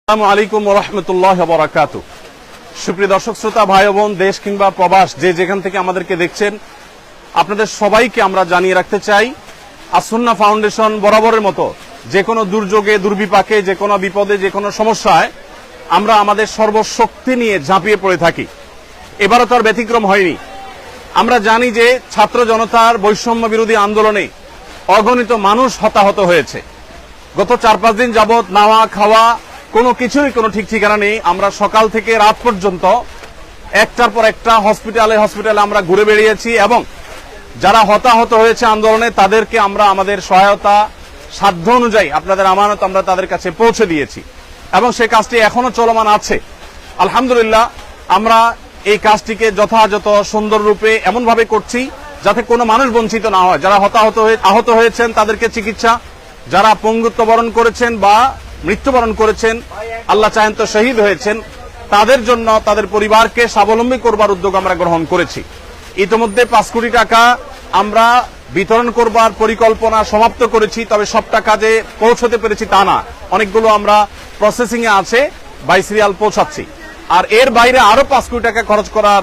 আসসালামু আলাইকুম ওয়া রাহমাতুল্লাহি ওয়া বারাকাতুহু। সুপ্রিয় দর্শক শ্রোতা ভাই ও বোন, দেশ কিংবা প্রবাস যে যেখান থেকে আমাদেরকে দেখছেন, আপনাদের সবাইকে আমরা জানিয়ে রাখতে চাই, আসুন্নাহ ফাউন্ডেশন বরাবরের মতো যে কোনো দুর্যোগে, দুর্বিপাকে, যে কোনো বিপদে, যে কোনো সমস্যায় আমরা আমাদের সর্বশক্তি নিয়ে ঝাঁপিয়ে পড়ে থাকি। এবারও তার ব্যতিক্রম হয়নি। আমরা জানি যে ছাত্র জনতার বৈষম্য বিরোধী আন্দোলনে অগণিত মানুষ হতাহত হয়েছে। গত 4-5 দিন যাবৎ নাওয়া খাওয়া কোনো কিছুরই কোনো ঠিক ঠিকানা নেই। আমরা সকাল থেকে রাত পর্যন্ত একটার পর একটা হসপিটালে আমরা ঘুরে বেরিয়েছি এবং যারা হতাহত হয়েছে আন্দোলনে তাদেরকে আমরা আমাদের সহায়তা সাধ্য অনুযায়ী আপনাদের আমানত আমরা তাদের কাছে পৌঁছে দিয়েছি এবং সেই কাজটি এখনো চলমান আছে। আলহামদুলিল্লাহ, আমরা এই কাজটিকে যথাযথ সুন্দর রূপে এমনভাবে করছি যাতে কোনো মানুষ বঞ্চিত না হয়। যারা আহত হয়েছেন তাদেরকে চিকিৎসা, যারা পঙ্গুত্ব বরণ করেছেন বা মৃত্যুবরণ করেছেন, আল্লাহ চাহেন তো শহীদ হয়েছেন, তাদের জন্য তাদের পরিবারকে স্বাবলম্বী করবার উদ্যোগ আমরা গ্রহণ করেছি। ইতিমধ্যে 5 কোটি টাকা আমরা বিতরণ করবার পরিকল্পনা সমাপ্ত করেছি, তবে সব টাকা যে পৌঁছতে পেরেছি তা না। অনেকগুলো আমরা প্রসেসিং এ আছে, বাই সিরিয়াল পৌঁছাচ্ছি। আর এর বাইরে আরো 5 কোটি টাকা খরচ করার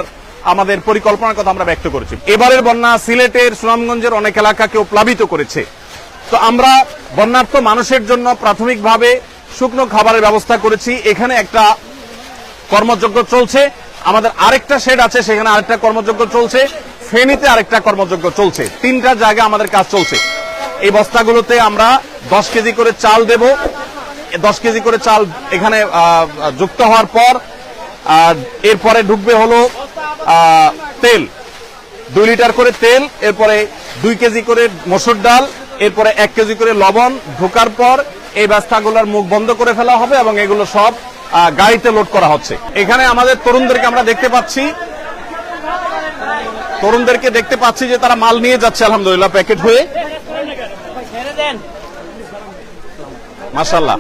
আমাদের পরিকল্পনার কথা আমরা ব্যক্ত করেছি। এবারের বন্যা সিলেটের সুনামগঞ্জের অনেক এলাকাকেও প্লাবিত করেছে। তো আমরা বন্যার্থ মানুষের জন্য প্রাথমিকভাবে শুকনো খাবারের ব্যবস্থা করেছি। এখানে একটা কর্মযজ্ঞ চলছে, আমাদের আরেকটা শেড আছে, সেখানে আরেকটা কর্মযজ্ঞ চলছে, ফেনীতে আরেকটা কর্মযজ্ঞ চলছে। 3টা জায়গায় আমাদের কাজ চলছে। এই বস্তাগুলোতে আমরা 10 কেজি করে চাল দেব। 10 কেজি করে চাল এখানে যুক্ত হওয়ার পর এরপরে ঢুকবে হলো তেল, 2 লিটার করে তেল, এরপরে 2 কেজি করে মসুর ডাল, এরপরে 1 কেজি করে লবণ ঢোকার পর এই বস্তাগুলোর মুখ বন্ধ করে ফেলা হবে এবং এগুলো সব গাড়িতে লোড করা হচ্ছে। এখানে আমাদের তরুণদেরকে আমরা দেখতে পাচ্ছি যে তারা মাল নিয়ে যাচ্ছে আলহামদুলিল্লাহ প্যাকেট হয়ে। মাশাআল্লাহ,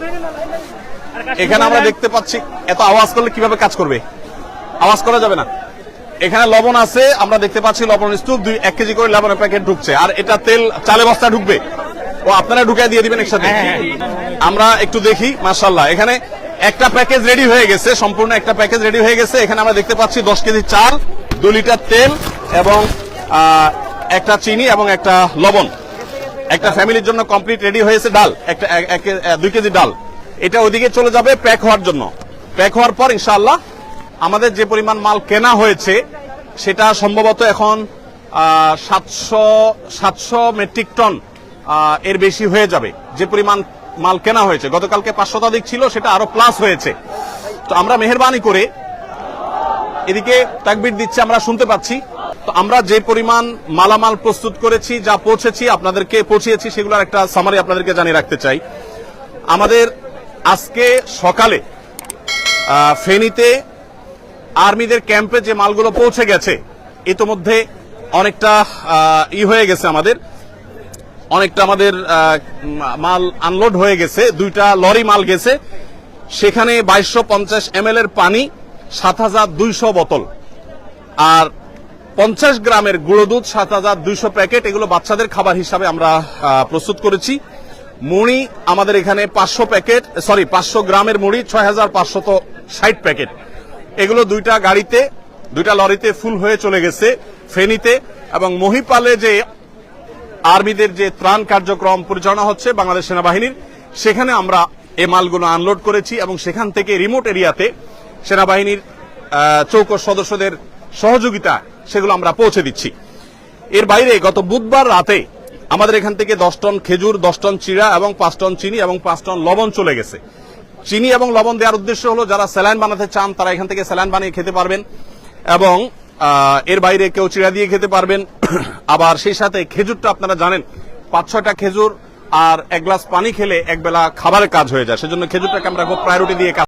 এখানে আমরা দেখতে পাচ্ছি। এত আওয়াজ করলে কিভাবে কাজ করবে? আওয়াজ করা যাবে না। এখানে লবণ আছে, আমরা দেখতে পাচ্ছি লবণ স্তূপ, 1 কেজি করে লবণের প্যাকেট ঢুকছে। আর এটা তেল চালে বস্তা ঢুকবে, ও আপনারা ঢুকিয়ে দিয়ে দিবেন একসাথে। আমরা একটু দেখি। মাশাআল্লাহ, এখানে একটা প্যাকেজ রেডি হয়ে গেছে, সম্পূর্ণ একটা প্যাকেজ রেডি হয়ে গেছে। এখানে আমরা দেখতে পাচ্ছি 10 কেজি চাল, 2 লিটার তেল এবং একটা চিনি এবং একটা লবণ। একটা ফ্যামিলির জন্য কমপ্লিট রেডি হয়েছে। ডাল, 2 কেজি ডাল, এটা ওইদিকে চলে যাবে প্যাক হওয়ার জন্য। প্যাক হওয়ার পর ইনশাআল্লাহ আমাদের যে পরিমাণ মাল কেনা হয়েছে সেটা সম্ভবত এখন 700 মেট্রিক টন এর বেশি হয়ে যাবে। যে পরিমাণ মাল কেনা হয়েছে, গতকালকে 5 শতাধিক ছিল, সেটা আরো প্লাস হয়েছে। তো আমরা মেহেরবানি করে, এদিকে তাকবীর দিচ্ছে, আমরা শুনতে পাচ্ছি। তো আমরা যে পরিমাণ মালামাল প্রস্তুত করেছি, যা আপনাদেরকে পৌঁছিয়েছি, সেগুলোর একটা সামারি আপনাদেরকে জানিয়ে রাখতে চাই। আমাদের আজকে সকালে ফেনীতে আর্মিদের ক্যাম্পে যে মালগুলো পৌঁছে গেছে, ইতোমধ্যে অনেকটা হয়ে গেছে, অনেকটা আমাদের মাল আনলোড হয়ে গেছে। 2টা লরি মাল গেছে, সেখানে 2250 ml এর পানি, 7200 বোতল আর 50 গ্রামের গুঁড়ো দুধ, 7200 প্যাকেট। এগুলো বাচ্চাদের খাবার হিসাবে আমরা প্রস্তুত করেছি। মুড়ি আমাদের এখানে 500 গ্রামের মুড়ি, 6560 প্যাকেট। এগুলো 2টা লরিতে ফুল হয়ে চলে গেছে ফেনীতে। এবং মহিপালে যে আর্মিদের যে ত্রাণ কার্যক্রম পরিচালনা হচ্ছে বাংলাদেশ সেনাবাহিনীর, সেখানে আমরা এই মালগুলো আনলোড করেছি এবং সেখান থেকে রিমোট এরিয়াতে সেনাবাহিনীর চৌকস সদস্যদের সহযোগিতা সেগুলো আমরা পৌঁছে দিচ্ছি। এর বাইরে গত বুধবার রাতে আমাদের এখান থেকে 10 টন খেজুর, 10 টন চিড়া এবং 5 টন চিনি এবং 5 টন লবণ চলে গেছে। চিনি এবং লবণ দেওয়ার উদ্দেশ্য হলো যারা স্যালাইন বানাতে চান তারা এখান থেকে স্যালাইন বানিয়ে খেতে পারবেন এবং এর বাইরে কেউ চিড়া দিয়ে খেতে পারবেন। আবার সেই সাথে খেজুরটা আপনারা জানেন 5-6টা খেজুর আর 1 গ্লাস পানি খেলে একবেলা খাবারের কাজ হয়ে যায়, সেজন্য খেজুরটাকে আমরা খুব প্রায়োরিটি দিয়ে